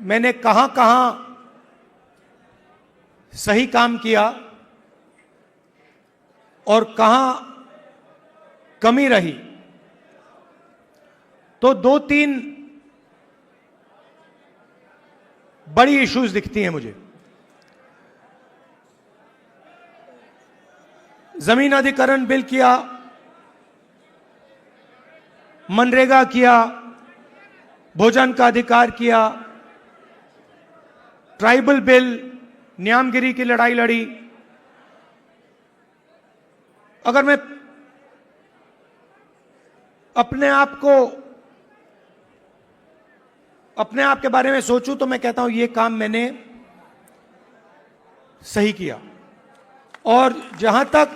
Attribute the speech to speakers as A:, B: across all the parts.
A: मैंने कहां कहां सही काम किया और कहां कमी रही, तो दो तीन बड़ी इश्यूज दिखती हैं मुझे। जमीन अधिग्रहण बिल किया, मनरेगा किया, भोजन का अधिकार किया, ट्राइबल बिल, न्यामगिरी की लड़ाई लड़ी। अगर मैं अपने आप के बारे में सोचूं तो मैं कहता हूं ये काम मैंने सही किया। और जहां तक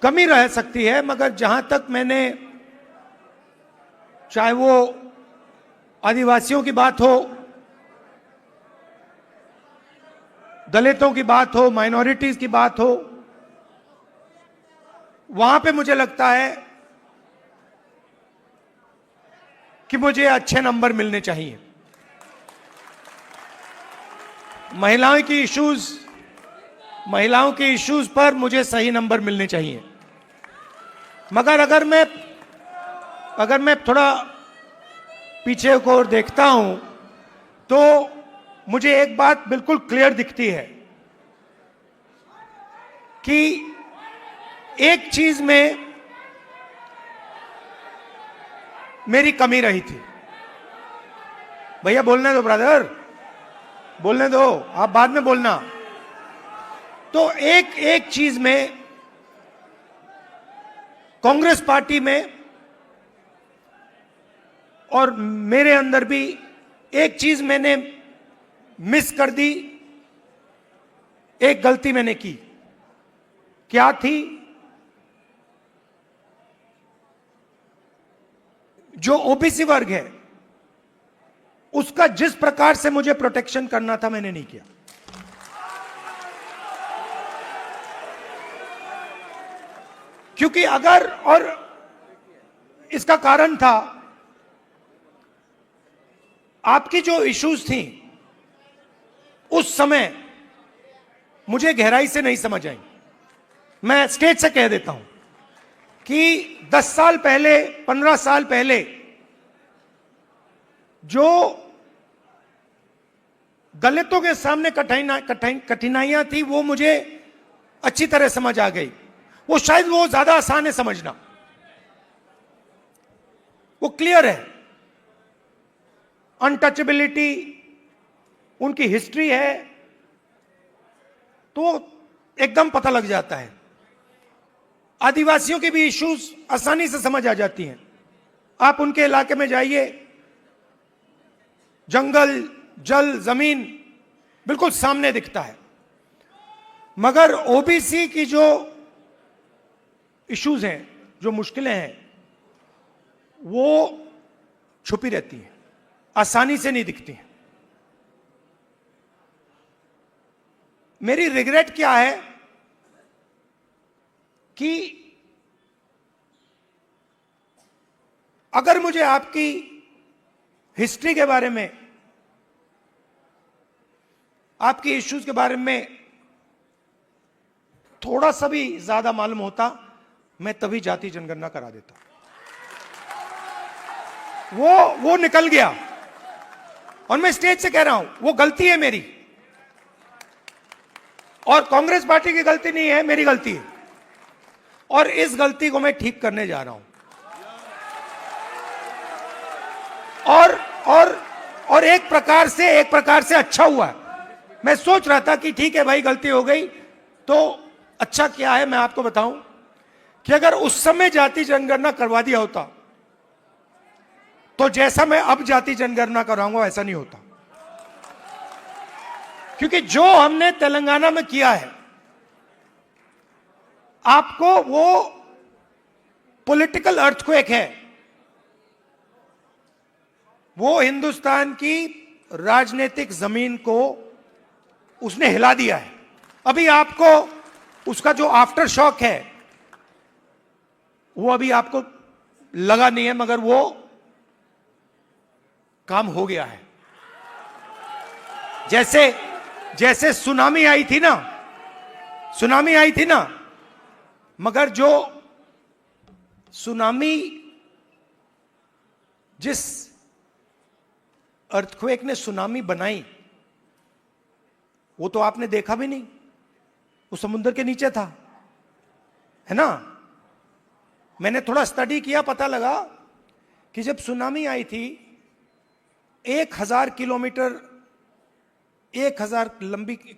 A: कमी रह सकती है, मगर जहां तक मैंने, चाहे वो आदिवासियों की बात हो, दलितों की बात हो, माइनॉरिटीज की बात हो, वहां पे मुझे लगता है कि मुझे अच्छे नंबर मिलने चाहिए। महिलाओं की इश्यूज पर मुझे सही नंबर मिलने चाहिए। मगर अगर मैं थोड़ा पीछे को और देखता हूं तो मुझे एक बात बिल्कुल क्लियर दिखती है कि एक चीज में मेरी कमी रही थी। भैया बोलने दो, ब्रदर बोलने दो, आप बाद में बोलना। तो एक चीज में कांग्रेस पार्टी में और मेरे अंदर भी एक चीज मैंने मिस कर दी, एक गलती मैंने की। क्या थी? जो ओबीसी वर्ग है उसका जिस प्रकार से मुझे प्रोटेक्शन करना था मैंने नहीं किया। क्योंकि अगर, और इसका कारण था आपकी जो इश्यूज थी उस समय मुझे गहराई से नहीं समझ आई। मैं स्टेज से कह देता हूं कि 10 साल पहले, 15 साल पहले जो दलितों के सामने कठिनाइयां थी वो मुझे अच्छी तरह समझ आ गई। वो शायद वो ज्यादा आसान है समझना, वो क्लियर है। अनटचेबिलिटी, उनकी हिस्ट्री है, तो एकदम पता लग जाता है। आदिवासियों की भी इश्यूज आसानी से समझ आ जाती हैं। आप उनके इलाके में जाइए, जंगल, जल, जमीन बिल्कुल सामने दिखता है। मगर ओबीसी की जो इश्यूज हैं, जो मुश्किलें हैं, वो छुपी रहती हैं, आसानी से नहीं दिखती हैं। मेरी रिग्रेट क्या है कि अगर मुझे आपकी हिस्ट्री के बारे में, आपकी इश्यूज के बारे में थोड़ा सा भी ज्यादा मालूम होता, मैं तभी जाति जनगणना करा देता। वो निकल गया। और मैं स्टेज से कह रहा हूं, वो गलती है मेरी, और कांग्रेस पार्टी की गलती नहीं है, मेरी गलती है। और इस गलती को मैं ठीक करने जा रहा हूं। और एक प्रकार से अच्छा हुआ है। मैं सोच रहा था कि ठीक है भाई, गलती हो गई, तो अच्छा क्या है मैं आपको बताऊं कि अगर उस समय जाति जनगणना करवा दिया होता तो जैसा मैं अब जाति जनगणना कराऊंगा वैसा नहीं होता। क्योंकि जो हमने तेलंगाना में किया है, आपको वो पॉलिटिकल अर्थक्वेक है, वो हिंदुस्तान की राजनीतिक जमीन को उसने हिला दिया है। अभी आपको उसका जो आफ्टर शॉक है वो अभी आपको लगा नहीं है, मगर वो काम हो गया है। जैसे जैसे सुनामी आई थी ना, मगर जो सुनामी, जिस अर्थक्वेक ने सुनामी बनाई, वो तो आपने देखा भी नहीं, वो समुद्र के नीचे था, है ना। मैंने थोड़ा स्टडी किया, पता लगा कि जब सुनामी आई थी 1000 किलोमीटर 1000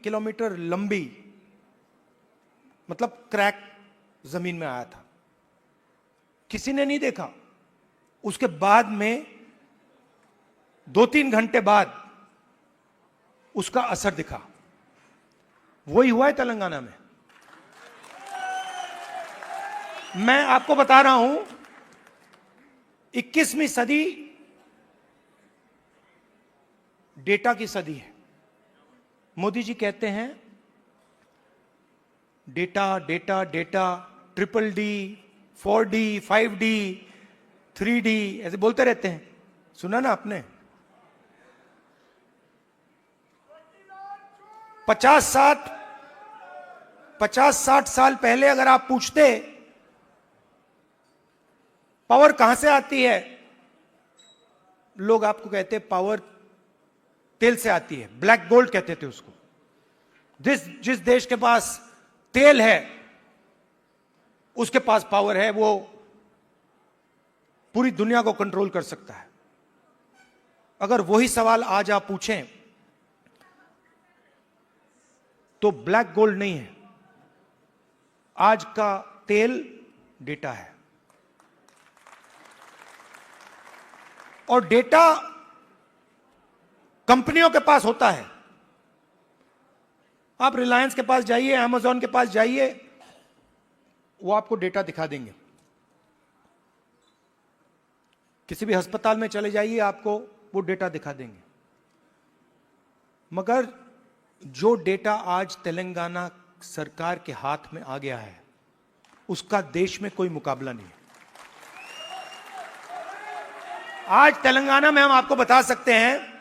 A: किलोमीटर लंबी, मतलब क्रैक जमीन में आया था, किसी ने नहीं देखा। उसके बाद में 2-3 घंटे बाद उसका असर दिखा। वही हुआ है तेलंगाना में। मैं आपको बता रहा हूं, 21वीं सदी डेटा की सदी है। मोदी जी कहते हैं data data data, DDD, 4D, 5D, 3D, ऐसे बोलते रहते हैं, सुना ना आपने। 50-60 साल पहले अगर आप पूछते पावर कहां से आती है, लोग आपको कहते पावर तेल से आती है, ब्लैक गोल्ड कहते थे उसको। जिस देश के पास तेल है उसके पास पावर है, वो पूरी दुनिया को कंट्रोल कर सकता है। अगर वही सवाल आज आप पूछें तो ब्लैक गोल्ड नहीं है, आज का तेल डेटा है। और डेटा कंपनियों के पास होता है। आप रिलायंस के पास जाइए, अमेज़न के पास जाइए, वो आपको डेटा दिखा देंगे। किसी भी अस्पताल में चले जाइए, आपको वो डेटा दिखा देंगे। मगर जो डेटा आज तेलंगाना सरकार के हाथ में आ गया है, उसका देश में कोई मुकाबला नहीं है। आज तेलंगाना में हम आपको बता सकते हैं,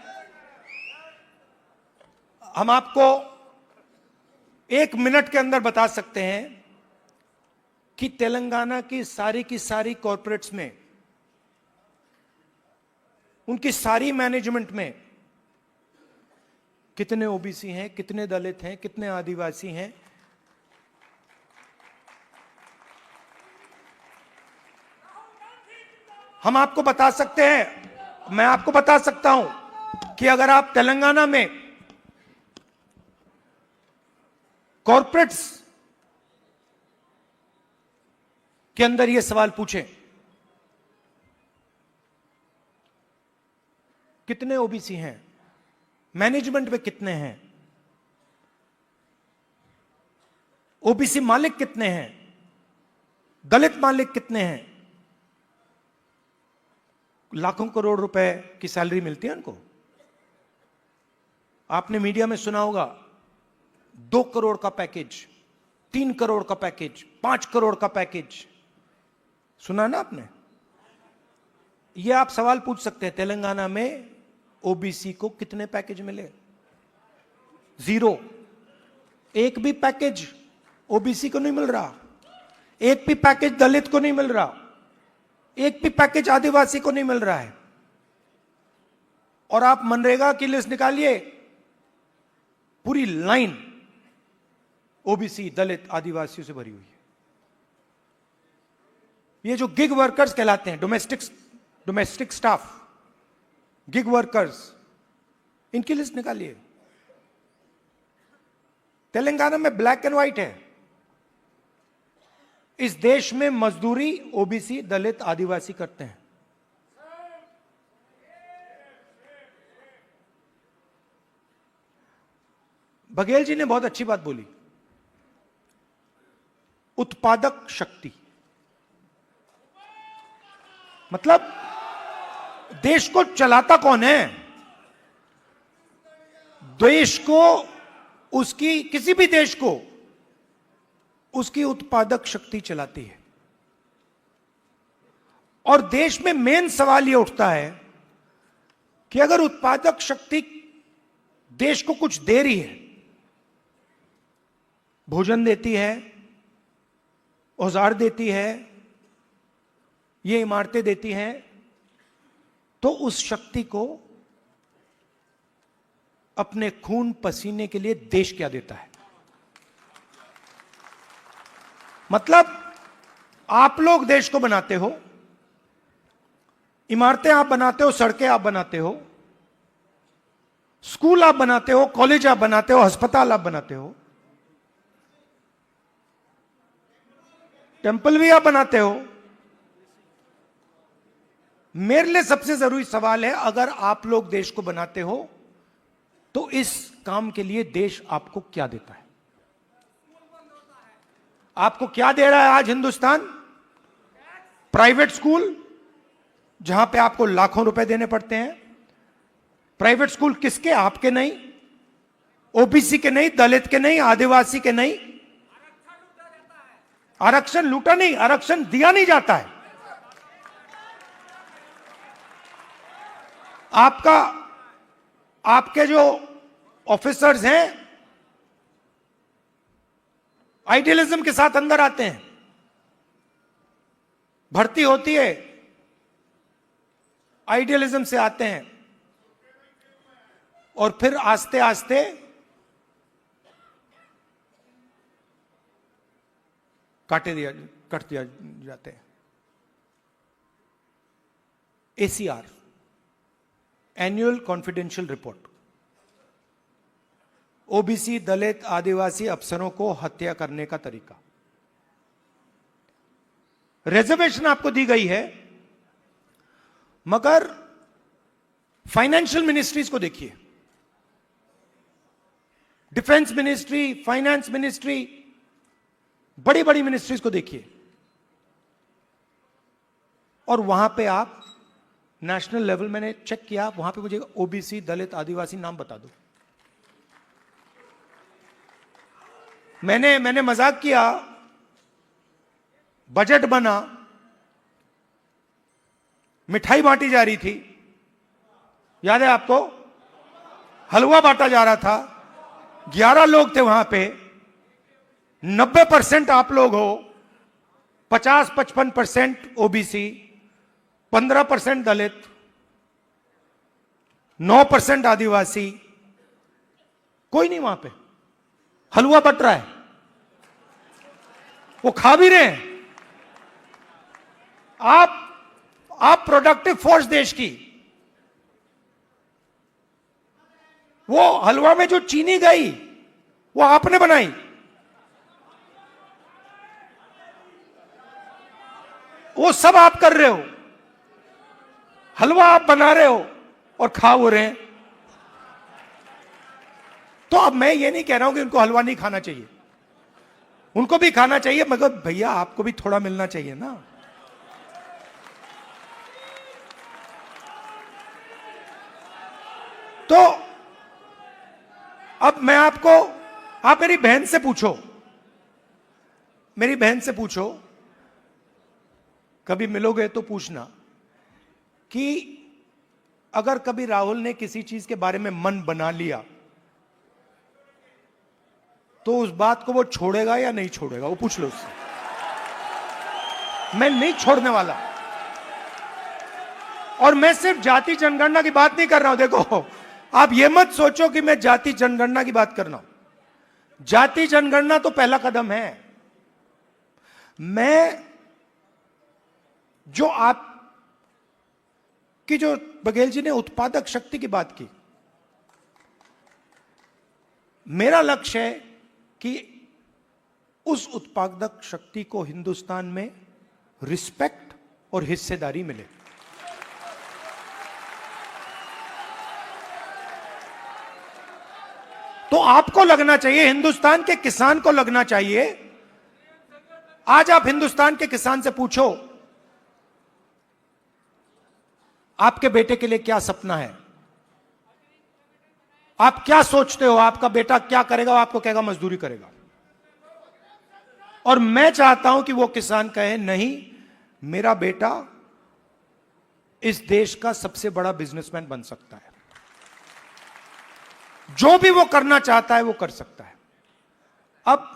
A: हम आपको 1 मिनट के अंदर बता सकते हैं कि तेलंगाना की सारी कॉरपोरेट्स में, उनकी सारी मैनेजमेंट में कितने ओबीसी हैं, कितने दलित हैं, कितने आदिवासी हैं। हम आपको बता सकते हैं, मैं आपको बता सकता हूं कि अगर आप तेलंगाना में कॉरपोरेट्स के अंदर यह सवाल पूछें, कितने ओबीसी हैं, मैनेजमेंट में कितने हैं, ओबीसी मालिक कितने हैं, दलित मालिक कितने हैं, लाखों करोड़ रुपए की सैलरी मिलती है उनको। आपने मीडिया में सुना होगा 2 करोड़ का पैकेज, 3 करोड़ का पैकेज, 5 करोड़ का पैकेज, सुना ना आपने। यह आप सवाल पूछ सकते हैं, तेलंगाना में ओबीसी को कितने पैकेज मिले? 0। एक भी पैकेज ओबीसी को नहीं मिल रहा, एक भी पैकेज दलित को नहीं मिल रहा, एक भी पैकेज आदिवासी को नहीं मिल रहा है। और आप मनरेगा की लिस्ट निकालिए, पूरी लाइन ओबीसी, दलित, आदिवासियों से भरी हुई है। ये जो गिग वर्कर्स कहलाते हैं, डोमेस्टिक स्टाफ, गिग वर्कर्स, इनकी लिस्ट निकालिए। तेलंगाना में ब्लैक एंड व्हाइट है। इस देश में मजदूरी ओबीसी, दलित, आदिवासी करते हैं। बघेल जी ने बहुत अच्छी बात बोली, उत्पादक शक्ति। मतलब देश को चलाता कौन है? देश को, उसकी, किसी भी देश को उसकी उत्पादक शक्ति चलाती है। और देश में मेन सवाल यह उठता है कि अगर उत्पादक शक्ति देश को कुछ दे रही है, भोजन देती है, औजार देती है, ये इमारतें देती हैं, तो उस शक्ति को अपने खून पसीने के लिए देश क्या देता है? मतलब आप लोग देश को बनाते हो, इमारतें आप बनाते हो, सड़कें आप बनाते हो, स्कूल आप बनाते हो, कॉलेज आप बनाते हो, अस्पताल आप बनाते हो, टेंपल भी आप बनाते हो। मेरे लिए सबसे जरूरी सवाल है, अगर आप लोग देश को बनाते हो तो इस काम के लिए देश आपको क्या देता है? आपको क्या दे रहा है आज हिंदुस्तान? प्राइवेट स्कूल जहां पे आपको लाखों रुपए देने पड़ते हैं। प्राइवेट स्कूल किसके? आपके नहीं, ओबीसी के नहीं, दलित के नहीं, आदिवासी के नहीं। आरक्षण लूटा नहीं, आरक्षण दिया नहीं जाता है। आपके जो ऑफिसर्स हैं आइडियलिज्म के साथ अंदर आते हैं, भर्ती होती है, आइडियलिज्म से आते हैं और फिर आस्ते आस्ते कट दिया जाते हैं। ACR, annual confidential report, OBC, Dalit, Adivasi अफसरों को हत्या करने का तरीका। रिजर्वेशन आपको दी गई है, मगर फाइनेंशियल मिनिस्ट्रीज को देखिए, डिफेंस मिनिस्ट्री, फाइनेंस मिनिस्ट्री, बड़ी बड़ी मिनिस्ट्रीज को देखिए, और वहां पे आप नेशनल लेवल, मैंने चेक किया, वहां पे मुझे ओबीसी, दलित, आदिवासी नाम बता दो। मैंने मजाक किया, बजट बना, मिठाई बांटी जा रही थी, याद है आपको? हलवा बांटा जा रहा था, 11 लोग थे वहां पे, 90% आप लोग हो, 50-55% ओबीसी, 15% दलित, 9% आदिवासी, कोई नहीं वहां पे। हलवा बट रहा है, वो खा भी रहे हैं। आप प्रोडक्टिव फोर्स देश की, वो हलवा में जो चीनी गई वो आपने बनाई। वो सब आप कर रहे हो, हलवा आप बना रहे हो और खा हो रहे हैं। तो अब मैं ये नहीं कह रहा हूं कि उनको हलवा नहीं खाना चाहिए, उनको भी खाना चाहिए, मगर भैया आपको भी थोड़ा मिलना चाहिए ना। तो अब मैं आपको, आप मेरी बहन से पूछो, मेरी बहन से पूछो, कभी मिलोगे तो पूछना कि अगर कभी राहुल ने किसी चीज के बारे में मन बना लिया तो उस बात को वो छोड़ेगा या नहीं छोड़ेगा, वो पूछ लो उससे। मैं नहीं छोड़ने वाला। और मैं सिर्फ जाति जनगणना की बात नहीं कर रहा हूं। देखो, आप ये मत सोचो कि मैं जाति जनगणना की बात कर रहा हूं। जाति जनगणना तो पहला कदम है। मैं जो आप की, जो बघेल जी ने उत्पादक शक्ति की बात की, मेरा लक्ष्य है कि उस उत्पादक शक्ति को हिंदुस्तान में रिस्पेक्ट और हिस्सेदारी मिले। तो आपको लगना चाहिए, हिंदुस्तान के किसान को लगना चाहिए। आज आप हिंदुस्तान के किसान से पूछो, आपके बेटे के लिए क्या सपना है, आप क्या सोचते हो, आपका बेटा क्या करेगा? वो आपको कहेगा मजदूरी करेगा। और मैं चाहता हूं कि वो किसान कहे, नहीं, मेरा बेटा इस देश का सबसे बड़ा बिजनेसमैन बन सकता है। जो भी वो करना चाहता है वो कर सकता है। अब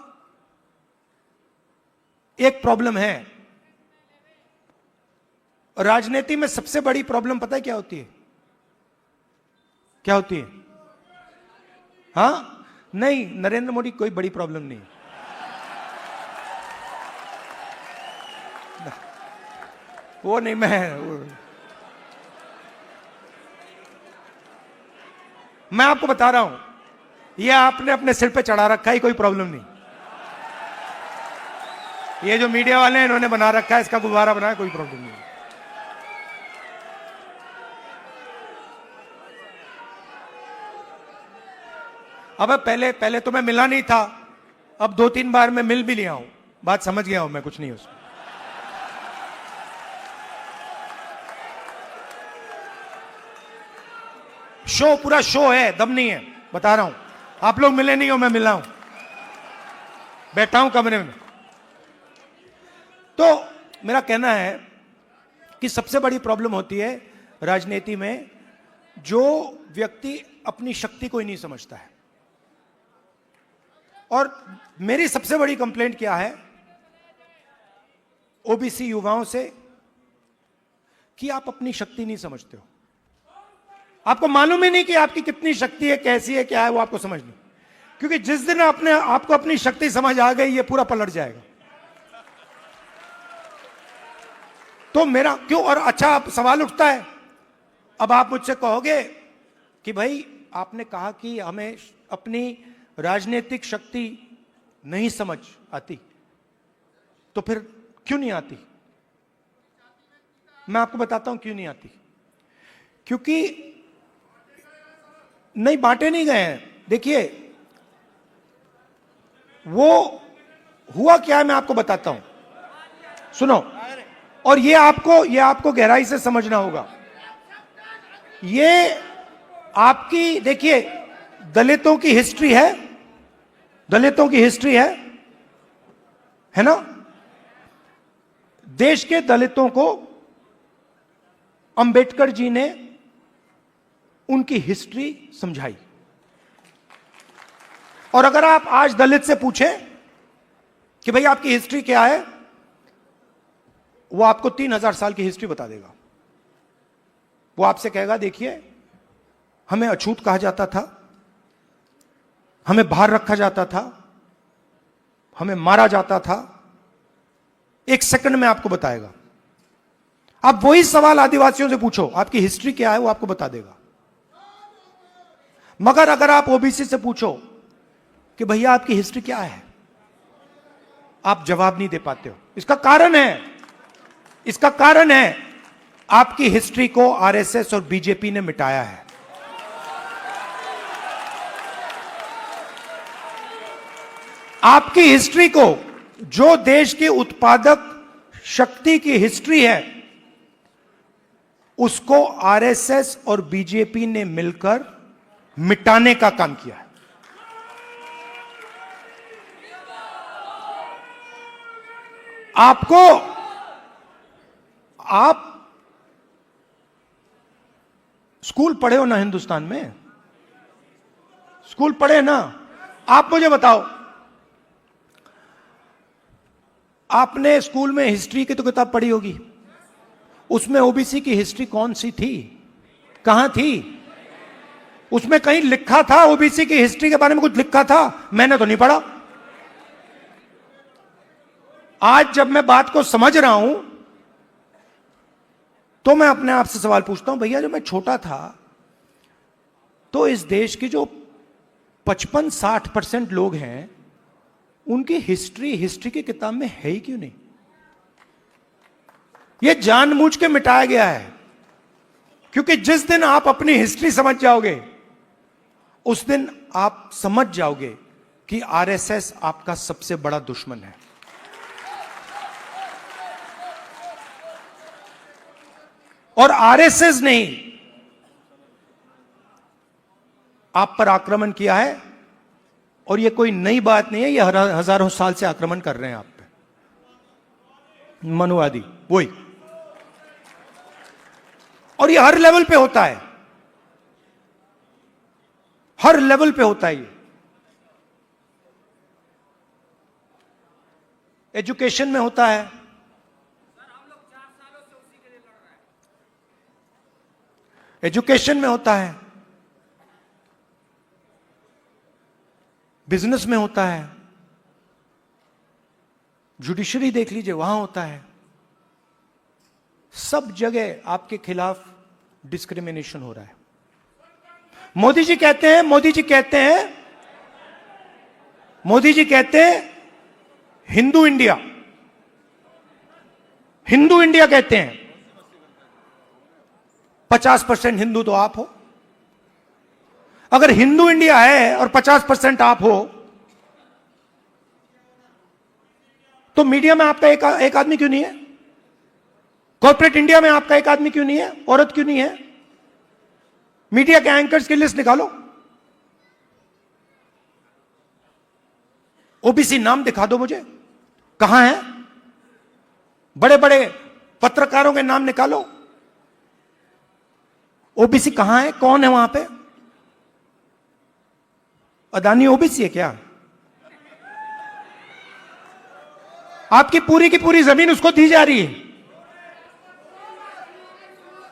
A: एक प्रॉब्लम है, राजनीति में सबसे बड़ी प्रॉब्लम पता है क्या होती है? क्या होती है? हां, नहीं, नरेंद्र मोदी कोई बड़ी प्रॉब्लम नहीं। वो नहीं, मैं आपको बता रहा हूं, ये आपने अपने सिर पे चढ़ा रखा है, कोई प्रॉब्लम नहीं। ये जो मीडिया वाले हैं इन्होंने बना रखा है, इसका गुब्बारा बनाया, कोई प्रॉब्लम नहीं। अब पहले तो मैं मिला नहीं था, अब 2-3 बार मैं मिल भी लिया हूं, बात समझ गया हूं मैं, कुछ नहीं उसमें। शो पूरा शो है, दम नहीं है, बता रहा हूं। आप लोग मिले नहीं हो, मैं मिला हूं, बैठा हूं कमरे में। तो मेरा कहना है कि सबसे बड़ी प्रॉब्लम होती है राजनीति में, जो व्यक्ति अपनी शक्ति को ही नहीं समझता है। और मेरी सबसे बड़ी कंप्लेंट क्या है ओबीसी युवाओं से, कि आप अपनी शक्ति नहीं समझते हो। आपको मालूम ही नहीं कि आपकी कितनी शक्ति है, कैसी है, क्या है, वो आपको समझ नहीं। क्योंकि जिस दिन आपको अपनी शक्ति समझ आ गई, ये पूरा पलट जाएगा। तो मेरा क्यों, और अच्छा सवाल उठता है, अब आप मुझसे कहोगे कि भाई आपने कहा कि हमें अपनी राजनीतिक शक्ति नहीं समझ आती, तो फिर क्यों नहीं आती? मैं आपको बताता हूं क्यों नहीं आती। क्योंकि नहीं, बांटे नहीं गए हैं। देखिए वो हुआ क्या है, मैं आपको बताता हूं, सुनो। और ये आपको गहराई से समझना होगा। ये आपकी, देखिए, दलितों की हिस्ट्री है, दलितों की हिस्ट्री है ना। देश के दलितों को अंबेडकर जी ने उनकी हिस्ट्री समझाई। और अगर आप आज दलित से पूछें कि भाई आपकी हिस्ट्री क्या है, वो आपको 3000 साल की हिस्ट्री बता देगा। वो आपसे कहेगा, देखिए हमें अछूत कहा जाता था, हमें बाहर रखा जाता था, हमें मारा जाता था। 1 सेकंड में आपको बताएगा। आप वही सवाल आदिवासियों से पूछो, आपकी हिस्ट्री क्या है, वो आपको बता देगा। मगर अगर आप ओबीसी से पूछो कि भैया आपकी हिस्ट्री क्या है, आप जवाब नहीं दे पाते हो। इसका कारण है आपकी हिस्ट्री को आरएसएस और बीजेपी ने मिटाया है। आपकी हिस्ट्री को, जो देश की उत्पादक शक्ति की हिस्ट्री है, उसको आरएसएस और बीजेपी ने मिलकर मिटाने का काम किया है। आप स्कूल पढ़े हो ना हिंदुस्तान में? स्कूल पढ़े ना? आप मुझे बताओ, आपने स्कूल में हिस्ट्री की तो किताब पढ़ी होगी, उसमें ओबीसी की हिस्ट्री कौन सी थी, कहां थी? उसमें कहीं लिखा था ओबीसी की हिस्ट्री के बारे में? कुछ लिखा था? मैंने तो नहीं पढ़ा। आज जब मैं बात को समझ रहा हूं तो मैं अपने आप से सवाल पूछता हूं, भैया जब मैं छोटा था तो इस देश की जो 55-60% लोग हैं, उनकी हिस्ट्री की किताब में है ही क्यों नहीं? यह जानबूझ के मिटाया गया है। क्योंकि जिस दिन आप अपनी हिस्ट्री समझ जाओगे, उस दिन आप समझ जाओगे कि आरएसएस आपका सबसे बड़ा दुश्मन है। और आरएसएस ने आप पर आक्रमण किया है, और यह कोई नई बात नहीं है, यह हजारों साल से आक्रमण कर रहे हैं आप पे, मनुवादी वही। और ये हर लेवल पे होता है, हर लेवल पे होता है। ये एजुकेशन में होता है, एजुकेशन में होता है, बिजनेस में होता है, जुडिशरी देख लीजिए वहां होता है। सब जगह आपके खिलाफ डिस्क्रिमिनेशन हो रहा है। मोदी जी कहते हैं, मोदी जी कहते हैं, मोदी जी कहते हैं हिंदू इंडिया, हिंदू इंडिया कहते हैं। 50% हिंदू तो आप हो। अगर हिंदू इंडिया है और 50% आप हो, तो मीडिया में आपका एक आदमी क्यों नहीं है? कॉर्पोरेट इंडिया में आपका एक आदमी क्यों नहीं है? औरत क्यों नहीं है? मीडिया के एंकर्स की लिस्ट निकालो, ओबीसी नाम दिखा दो मुझे, कहां है? बड़े बड़े पत्रकारों के नाम निकालो, ओबीसी कहां है? कौन है वहां पे? अदानी ओबीसी है क्या? आपकी पूरी की पूरी जमीन उसको दी जा रही है,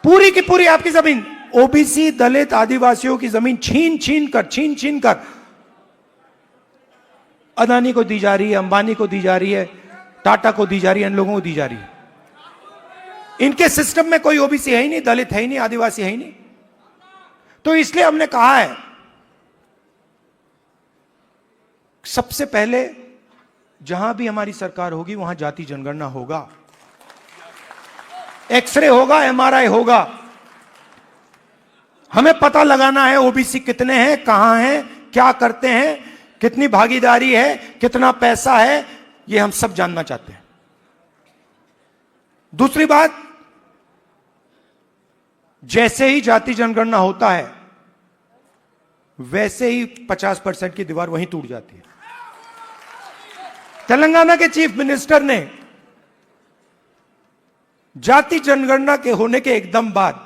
A: पूरी की पूरी आपकी जमीन ओबीसी दलित आदिवासियों की जमीन छीन छीन कर अदानी को दी जा रही है, अंबानी को दी जा रही है, टाटा को दी जा रही है, इन लोगों को दी जा रही है। इनके सिस्टम में कोई ओबीसी है ही नहीं, दलित है ही नहीं, आदिवासी है ही नहीं। तो इसलिए हमने कहा है सबसे पहले जहां भी हमारी सरकार होगी वहां जाति जनगणना होगा, एक्सरे होगा, एमआरआई होगा। हमें पता लगाना है ओबीसी कितने हैं, कहां हैं, क्या करते हैं, कितनी भागीदारी है, कितना पैसा है, ये हम सब जानना चाहते हैं। दूसरी बात, जैसे ही जाति जनगणना होता है वैसे ही 50% की दीवार वहीं टूट जाती है। तेलंगाना के चीफ मिनिस्टर ने जाति जनगणना के होने के एकदम बाद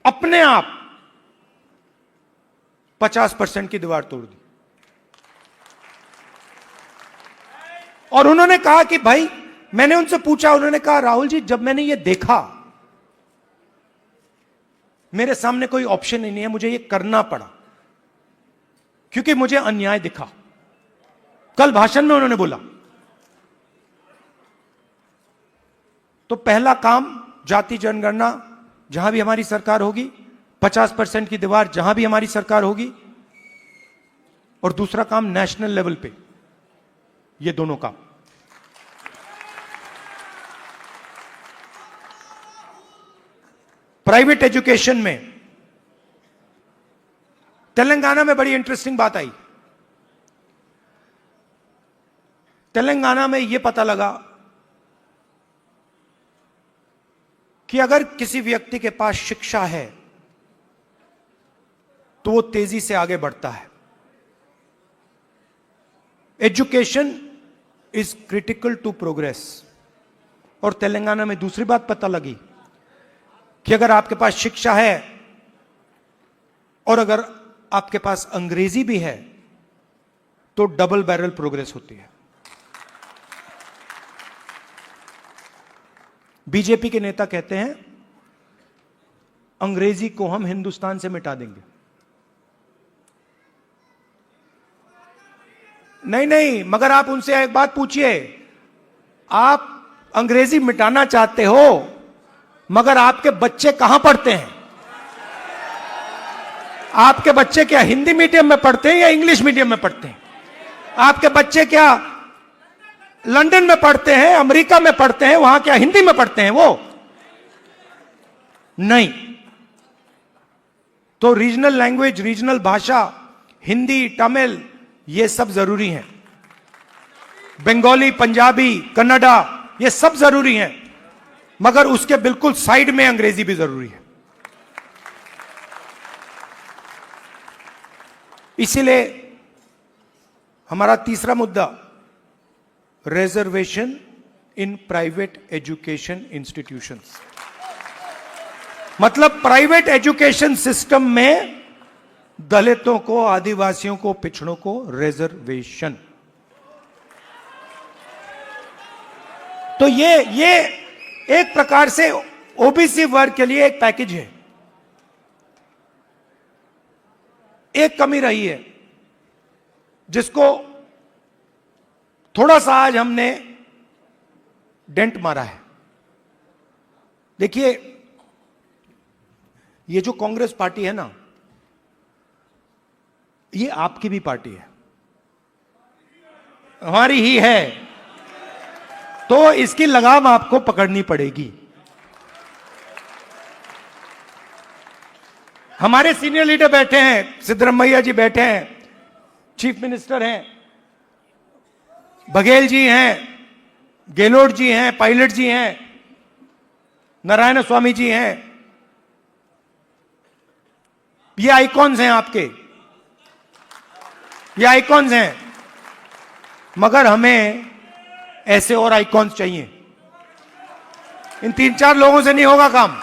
A: अपने आप 50% की दीवार तोड़ दी और उन्होंने कहा कि भाई, मैंने उनसे पूछा, उन्होंने कहा राहुल जी, जब मैंने ये देखा, मेरे सामने कोई ऑप्शन ही नहीं है, मुझे ये करना पड़ा क्योंकि मुझे अन्याय दिखा। कल भाषण में उन्होंने बोला, तो पहला काम जाति जनगणना जहां भी हमारी सरकार होगी, 50% की दीवार जहां भी हमारी सरकार होगी, और दूसरा काम नेशनल लेवल पे, ये दोनों काम। प्राइवेट एजुकेशन में तेलंगाना में बड़ी इंटरेस्टिंग बात आई। तेलंगाना में यह पता लगा कि अगर किसी व्यक्ति के पास शिक्षा है तो वो तेजी से आगे बढ़ता है। Education is critical to progress. और तेलंगाना में दूसरी बात पता लगी कि अगर आपके पास शिक्षा है और अगर आपके पास अंग्रेजी भी है तो डबल बैरल प्रोग्रेस होती है। बीजेपी के नेता कहते हैं अंग्रेजी को हम हिंदुस्तान से मिटा देंगे। नहीं, मगर आप उनसे एक बात पूछिए, आप अंग्रेजी मिटाना चाहते हो मगर आपके बच्चे कहां पढ़ते हैं? आपके बच्चे क्या हिंदी मीडियम में पढ़ते हैं या इंग्लिश मीडियम में पढ़ते हैं? आपके बच्चे क्या लंदन में पढ़ते हैं, अमेरिका में पढ़ते हैं, वहां क्या हिंदी में पढ़ते हैं वो? नहीं। तो रीजनल लैंग्वेज, रीजनल भाषा, हिंदी, तमिल, ये सब जरूरी हैं। बंगाली, पंजाबी, कन्नड़ा, ये सब जरूरी हैं, मगर उसके बिल्कुल साइड में अंग्रेजी भी जरूरी है। इसीलिए हमारा तीसरा मुद्दा reservation in private education institutions. मतलब प्राइवेट एजुकेशन सिस्टम में दलितों को, आदिवासियों को, पिछड़ों को रिजर्वेशन। तो ये एक प्रकार से ओबीसी वर्ग के लिए एक पैकेज है। एक कमी रही है जिसको थोड़ा सा आज हमने डेंट मारा है। देखिए, ये जो कांग्रेस पार्टी है ना, ये आपकी भी पार्टी है, हमारी ही है, तो इसकी लगाम आपको पकड़नी पड़ेगी। हमारे सीनियर लीडर बैठे हैं, सिद्धरामैया जी बैठे हैं, चीफ मिनिस्टर हैं, बघेल जी हैं, गेहलोत जी हैं, पायलट जी हैं, नारायण स्वामी जी हैं। ये आइकॉन्स हैं आपके, ये आइकॉन्स हैं, मगर हमें ऐसे और आइकॉन्स चाहिए। इन 3-4 लोगों से नहीं होगा काम।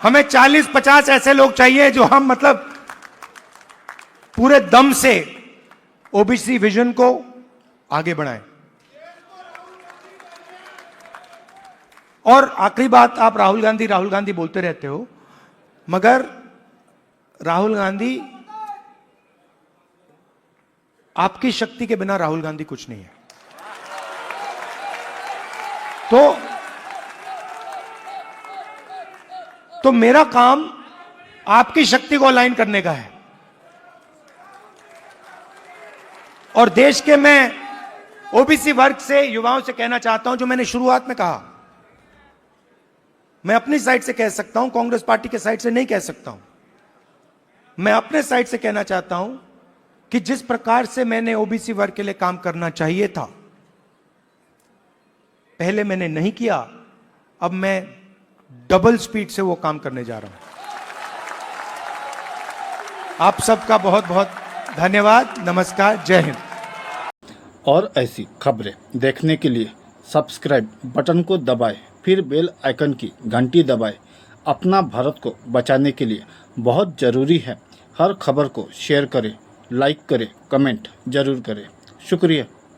A: हमें 40-50 ऐसे लोग चाहिए जो हम मतलब पूरे दम से ओबीसी विजन को आगे बढ़ाएं। और आखिरी बात, आप राहुल गांधी बोलते रहते हो, मगर राहुल गांधी, आपकी शक्ति के बिना राहुल गांधी कुछ नहीं है। तो मेरा काम आपकी शक्ति को अलाइन करने का है। और देश के मैं ओबीसी वर्ग से, युवाओं से कहना चाहता हूं, जो मैंने शुरुआत में कहा, मैं अपनी साइड से कह सकता हूं, कांग्रेस पार्टी के साइड से नहीं कह सकता हूं। मैं अपने साइड से कहना चाहता हूं कि जिस प्रकार से मैंने ओबीसी वर्ग के लिए काम करना चाहिए था, पहले मैंने नहीं किया, अब मैं डबल स्पीड से वो काम करने जा रहा हूं। आप सबका बहुत बहुत धन्यवाद। नमस्कार, जय हिंद।
B: और ऐसी खबरें देखने के लिए सब्सक्राइब बटन को दबाएं, फिर बेल आइकन की घंटी दबाएं। अपना भारत को बचाने के लिए बहुत ज़रूरी है। हर खबर को शेयर करें, लाइक करें, कमेंट जरूर करें। शुक्रिया।